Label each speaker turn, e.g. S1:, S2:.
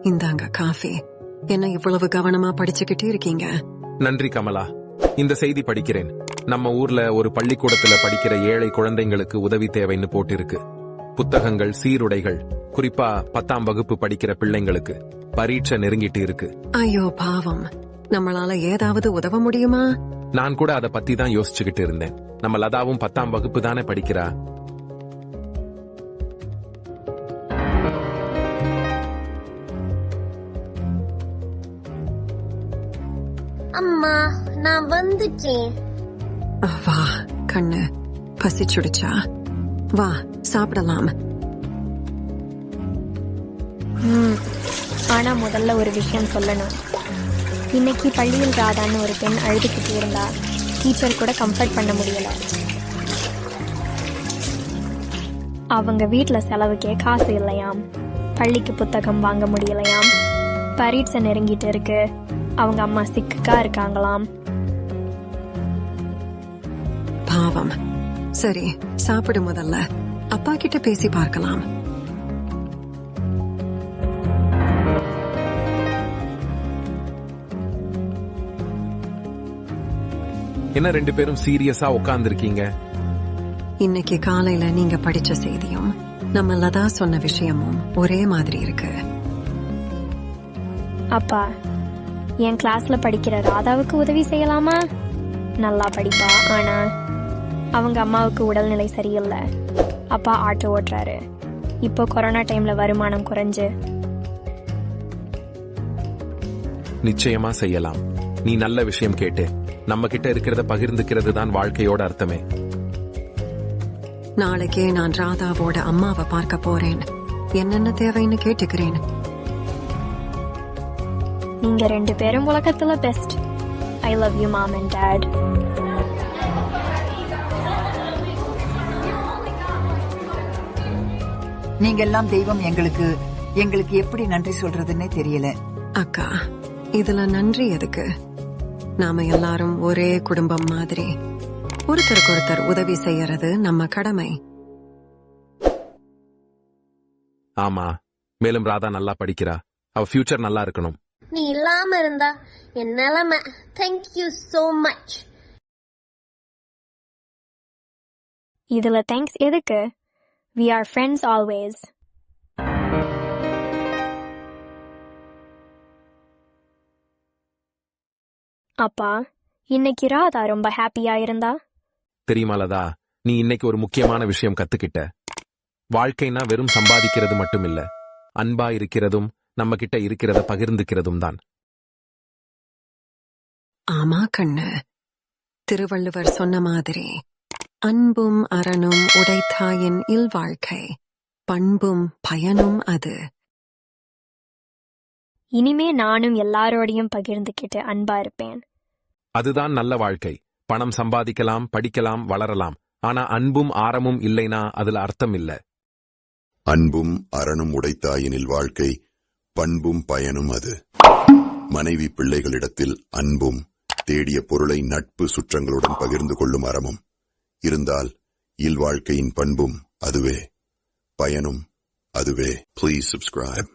S1: இந்தாங்க காஃபி. என்ன இவ்வளவு கவனமா படிச்சுக்கிட்டு இருக்கீங்க?
S2: நன்றி கமலா. இந்த செய்தி படிக்கிறேன். நம்ம ஊர்ல ஒரு பள்ளிக்கூடத்துல படிக்கிற ஏழை குழந்தைங்களுக்கு உதவி தேவைன்னு போட்டிருக்கு. புத்தகங்கள், சீருடைகள், குறிப்பா 10ஆம் வகுப்பு படிக்கிற பிள்ளைங்களுக்கு பரீட்சை நெருங்கிட்டு இருக்கு.
S1: ஐயோ பாவம், நம்மளால ஏதாவது உதவ முடியுமா?
S2: நான் கூட அதை பத்தி தான் யோசிச்சுக்கிட்டு இருந்தேன். நம்ம லதாவும் 10ஆம் வகுப்பு தானே படிக்கிறா.
S3: அம்மா, நான் வந்துட்டேன்.
S1: வா கண்ணு, பசிச்சுடுச்சா? வா சாப்பிடலாம்.
S4: ஆனா முதல்ல ஒரு விஷயம் சொல்லணும். இன்னைக்கு பள்ளியில் ராதான்னு ஒரு பெண் அழுதுகிட்டு இருந்தா. டீச்சர் கூட கம்ஃபர்ட் பண்ண முடியல. அவங்க வீட்டுல செலவுக்கே காசு இல்லையாம். பள்ளிக்கு புத்தகம் வாங்க முடியலையாம். பரீட்சை நெருங்கிட்டு இருக்கு. அவங்க அம்மா சிக்கா இருக்காங்களாம்.
S1: பாவம். சரி, சாப்பிடு. முதல்ல அப்பா கிட்ட பேசி பார்க்கலாம்.
S2: என்ன 2 பேரும் சீரியஸா உட்கார்ந்திருக்கீங்க?
S1: இன்னைக்கு காலையில நீங்க படிச்ச செய்தியும் நம்ம லதா சொன்ன விஷயமும் ஒரே மாதிரி இருக்கு.
S4: அப்பா, என் கிளாஸ்ல படிக்கிற ராதாவுக்கு உதவி செய்யலாமா? நல்லா படிப்பா. ஆனா அவங்க அம்மாவுக்கு உடல்நிலை சரியில்லை. அப்பா ஆட்டோ ஓட்டுறாரு. இப்போ கொரோனா டைம்ல வருமானம் குறைஞ்சு.
S2: நிச்சயமா செய்யலாம். நீ நல்ல விஷயம் கேட்டு. நம்ம கிட்ட இருக்கிறத பகிர்ந்துக்கிறது தான் வாழ்க்கையோட அர்த்தமே.
S1: நாளைக்கே நான் ராதாவோட அம்மாவை பார்க்க போறேன். என்னென்ன தேவைன்னு கேட்டுக்கிறேன்.
S4: நீங்க 2 பேரும் உலகத்துல best. I love you mom and dad.
S5: நீங்க எல்லாம் தெய்வம். எங்களுக்கு எப்படி நன்றி சொல்றதுன்னே தெரியல.
S1: அக்கா, இதுல நன்றி எதுக்கு? நாம எல்லாரும் ஒரே குடும்பம் மாதிரி. ஒருத்தருக்கு ஒருத்தர் உதவி செய்யறது நம்ம கடமை.
S2: ஆமா, மேலும் ராதா நல்லா படிக்கிறா. அவ ஃபியூச்சர் நல்லா இருக்கணும்.
S3: நீ இல்லாம இருந்தா என் நிலைமை. Thank you so much.
S4: இதுல தேங்க்ஸ் எதுக்கு? We are friends always. அப்பா, இன்னைக்கு ராதா ரொம்ப ஹாப்பியா இருந்தா.
S2: தெரியுமா லதா, நீ இன்னைக்கு ஒரு முக்கியமான விஷயம் கத்துக்கிட்ட. வாழ்க்கைனா வெறும் சம்பாதிக்கிறது மட்டும் இல்ல, அன்பா இருக்கிறதும் நம்ம கிட்ட இருக்கிறத பகிர்ந்துக்கிறதும் தான்.
S1: ஆமா கண்ணு, திருவள்ளுவர் சொன்ன மாதிரி அன்பும் அறனும் உடைத்தாயின் இல்வாழ்க்கை, பண்பும் பயனும் அது.
S4: இனிமே நானும் எல்லாரோடையும் பகிர்ந்துக்கிட்டு அன்பா இருப்பேன்.
S2: அதுதான் நல்ல வாழ்க்கை. பணம் சம்பாதிக்கலாம், படிக்கலாம், வளரலாம். ஆனா அன்பும் ஆரமும் இல்லைனா அதுல அர்த்தம் இல்ல.
S6: அன்பும் அறனும் உடைத்தாயினில் வாழ்க்கை, பண்பும் பயனும் அது. மனைவி பிள்ளைகளிடத்தில் அன்பும், தேடிய பொருளை நட்பு சுற்றங்களுடன் பகிர்ந்து கொள்ளும் அறமும் இருந்தால் இல்வாழ்க்கையின் பண்பும் அதுவே, பயனும் அதுவே. Please subscribe.